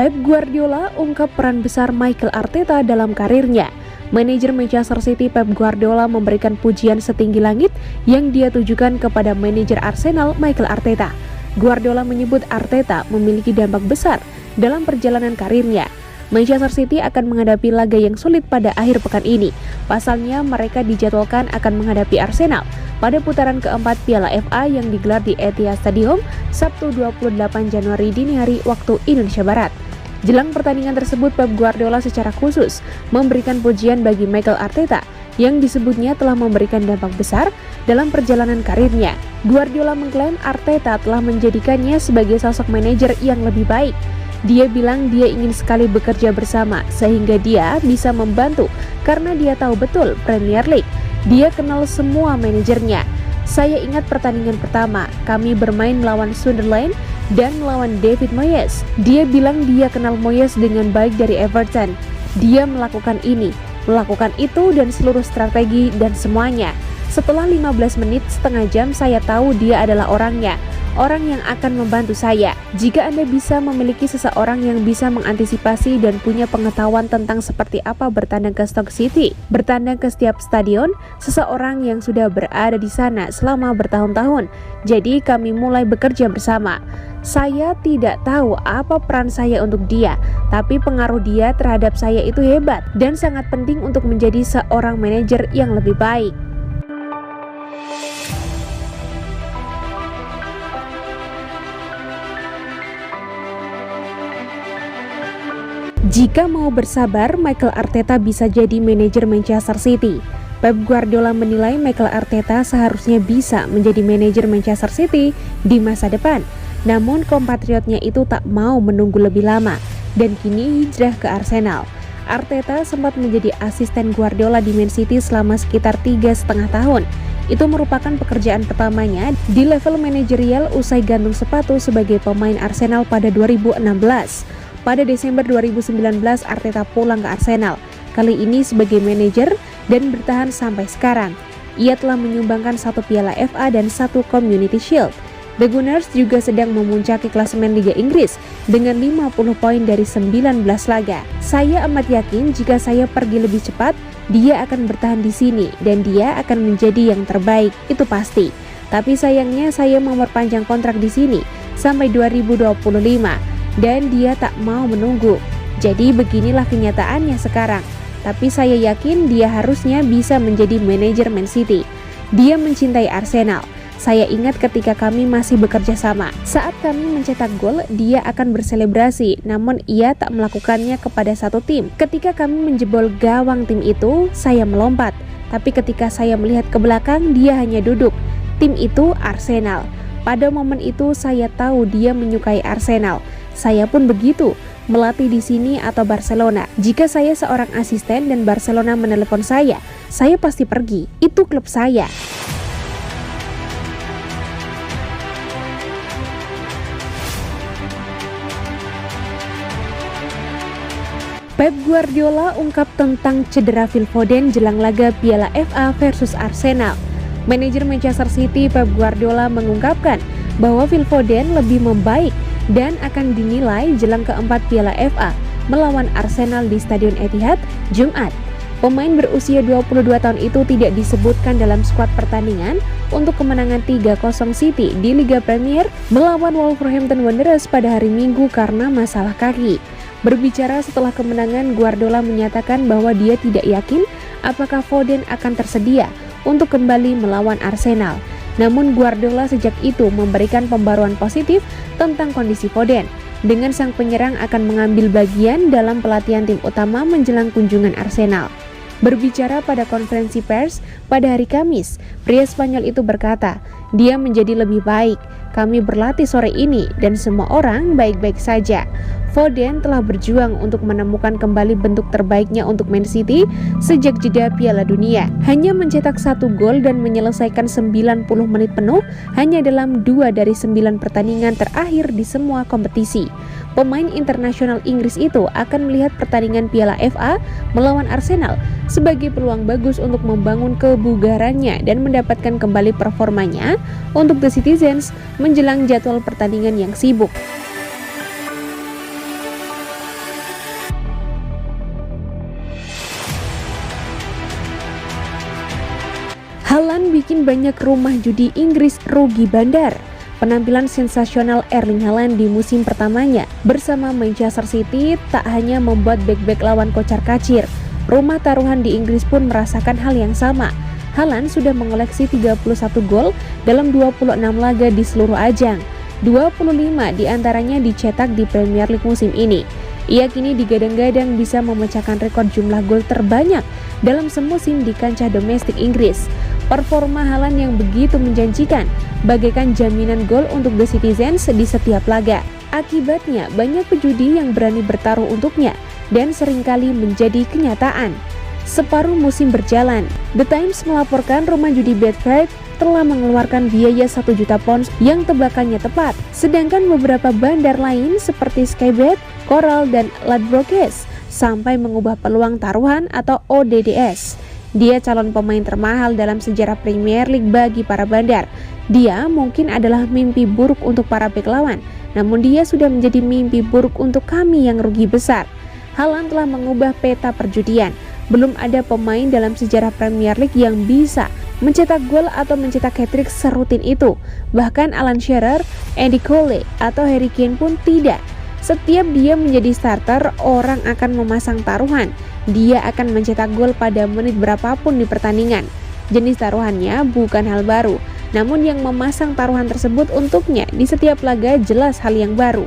Pep Guardiola ungkap peran besar Mikel Arteta dalam karirnya. Manajer Manchester City Pep Guardiola memberikan pujian setinggi langit yang dia tujukan kepada manajer Arsenal Mikel Arteta. Guardiola menyebut Arteta memiliki dampak besar dalam perjalanan karirnya. Manchester City akan menghadapi laga yang sulit pada akhir pekan ini. Pasalnya mereka dijadwalkan akan menghadapi Arsenal pada putaran keempat Piala FA yang digelar di Etihad Stadium Sabtu 28 Januari dini hari waktu Indonesia Barat. Jelang pertandingan tersebut, Pep Guardiola secara khusus memberikan pujian bagi Mikel Arteta yang disebutnya telah memberikan dampak besar dalam perjalanan karirnya. Guardiola mengklaim Arteta telah menjadikannya sebagai sosok manajer yang lebih baik. Dia bilang dia ingin sekali bekerja bersama sehingga dia bisa membantu karena dia tahu betul Premier League. Dia kenal semua manajernya. Saya ingat pertandingan pertama, kami bermain melawan Sunderland dan melawan David Moyes. Dia bilang dia kenal Moyes dengan baik dari Everton. Dia melakukan ini, melakukan itu dan seluruh strategi dan semuanya. Setelah 15 menit setengah jam saya tahu dia adalah orangnya, orang yang akan membantu saya. Jika Anda bisa memiliki seseorang yang bisa mengantisipasi dan punya pengetahuan tentang seperti apa bertandang ke Stoke City, bertandang ke setiap stadion, seseorang yang sudah berada di sana selama bertahun-tahun. Jadi kami mulai bekerja bersama. Saya tidak tahu apa peran saya untuk dia, tapi pengaruh dia terhadap saya itu hebat dan sangat penting untuk menjadi seorang manajer yang lebih baik. Jika mau bersabar, Mikel Arteta bisa jadi manajer Manchester City. Pep Guardiola menilai Mikel Arteta seharusnya bisa menjadi manajer Manchester City di masa depan. Namun kompatriotnya itu tak mau menunggu lebih lama dan kini hijrah ke Arsenal. Arteta sempat menjadi asisten Guardiola di Man City selama sekitar 3,5 tahun. Itu merupakan pekerjaan pertamanya di level manajerial usai gantung sepatu sebagai pemain Arsenal pada 2016. Pada Desember 2019, Arteta pulang ke Arsenal, kali ini sebagai manajer dan bertahan sampai sekarang. Ia telah menyumbangkan 1 Piala FA dan 1 Community Shield. The Gunners juga sedang memuncaki klasemen Liga Inggris dengan 50 poin dari 19 laga. Saya amat yakin jika saya pergi lebih cepat, dia akan bertahan di sini dan dia akan menjadi yang terbaik, itu pasti. Tapi sayangnya saya memperpanjang kontrak di sini sampai 2025. Dan dia tak mau menunggu. Jadi beginilah kenyataannya sekarang. Tapi saya yakin dia harusnya bisa menjadi manajer Man City. Dia mencintai Arsenal. Saya ingat ketika kami masih bekerja sama. Saat kami mencetak gol, dia akan berselebrasi. Namun ia tak melakukannya kepada satu tim. Ketika kami menjebol gawang tim itu, saya melompat. Tapi ketika saya melihat ke belakang, dia hanya duduk. Tim itu Arsenal. Pada momen itu saya tahu dia menyukai Arsenal. Saya pun begitu, melatih di sini atau Barcelona. Jika saya seorang asisten dan Barcelona menelepon saya pasti pergi. Itu klub saya. Pep Guardiola ungkap tentang cedera Phil Foden jelang laga Piala FA versus Arsenal. Manajer Manchester City Pep Guardiola mengungkapkan bahwa Phil Foden lebih membaik dan akan dinilai jelang keempat Piala FA melawan Arsenal di Stadion Etihad Jumat. Pemain berusia 22 tahun itu tidak disebutkan dalam skuad pertandingan untuk kemenangan 3-0 City di Liga Premier melawan Wolverhampton Wanderers pada hari Minggu karena masalah kaki. Berbicara setelah kemenangan, Guardiola menyatakan bahwa dia tidak yakin apakah Foden akan tersedia untuk kembali melawan Arsenal. Namun Guardiola sejak itu memberikan pembaruan positif tentang kondisi Foden, dengan sang penyerang akan mengambil bagian dalam pelatihan tim utama menjelang kunjungan Arsenal. Berbicara pada konferensi pers pada hari Kamis, pria Spanyol itu berkata, "Dia menjadi lebih baik. Kami berlatih sore ini dan semua orang baik-baik saja." Foden telah berjuang untuk menemukan kembali bentuk terbaiknya untuk Man City sejak jeda Piala Dunia. Hanya mencetak 1 gol dan menyelesaikan 90 menit penuh hanya dalam 2 dari 9 pertandingan terakhir di semua kompetisi. Pemain internasional Inggris itu akan melihat pertandingan Piala FA melawan Arsenal sebagai peluang bagus untuk membangun kebugarannya dan mendapatkan kembali performanya untuk The Citizens menjelang jadwal pertandingan yang sibuk. Haaland bikin banyak rumah judi Inggris rugi bandar. Penampilan sensasional Erling Haaland di musim pertamanya bersama Manchester City tak hanya membuat bek-bek lawan kocar-kacir, rumah taruhan di Inggris pun merasakan hal yang sama. Haaland sudah mengoleksi 31 gol dalam 26 laga di seluruh ajang. 25 diantaranya dicetak di Premier League musim ini. Ia kini digadang-gadang bisa memecahkan rekor jumlah gol terbanyak dalam semusim di kancah domestik Inggris. Performa Haaland yang begitu menjanjikan, bagaikan jaminan gol untuk The Citizens di setiap laga. Akibatnya, banyak pejudi yang berani bertaruh untuknya dan seringkali menjadi kenyataan. Separuh musim berjalan, The Times melaporkan rumah judi Betfred telah mengeluarkan biaya 1 juta pounds yang tebakannya tepat. Sedangkan beberapa bandar lain seperti Skybet, Coral, dan Ladbrokes sampai mengubah peluang taruhan atau ODDS. Dia calon pemain termahal dalam sejarah Premier League bagi para bandar. Dia mungkin adalah mimpi buruk untuk para bek lawan, namun dia sudah menjadi mimpi buruk untuk kami yang rugi besar. Haaland telah mengubah peta perjudian. Belum ada pemain dalam sejarah Premier League yang bisa mencetak gol atau mencetak hat-trick serutin itu. Bahkan Alan Shearer, Andy Cole, atau Harry Kane pun tidak. Setiap dia menjadi starter, orang akan memasang taruhan. Dia akan mencetak gol pada menit berapapun di pertandingan. Jenis taruhannya bukan hal baru, namun yang memasang taruhan tersebut untuknya di setiap laga jelas hal yang baru.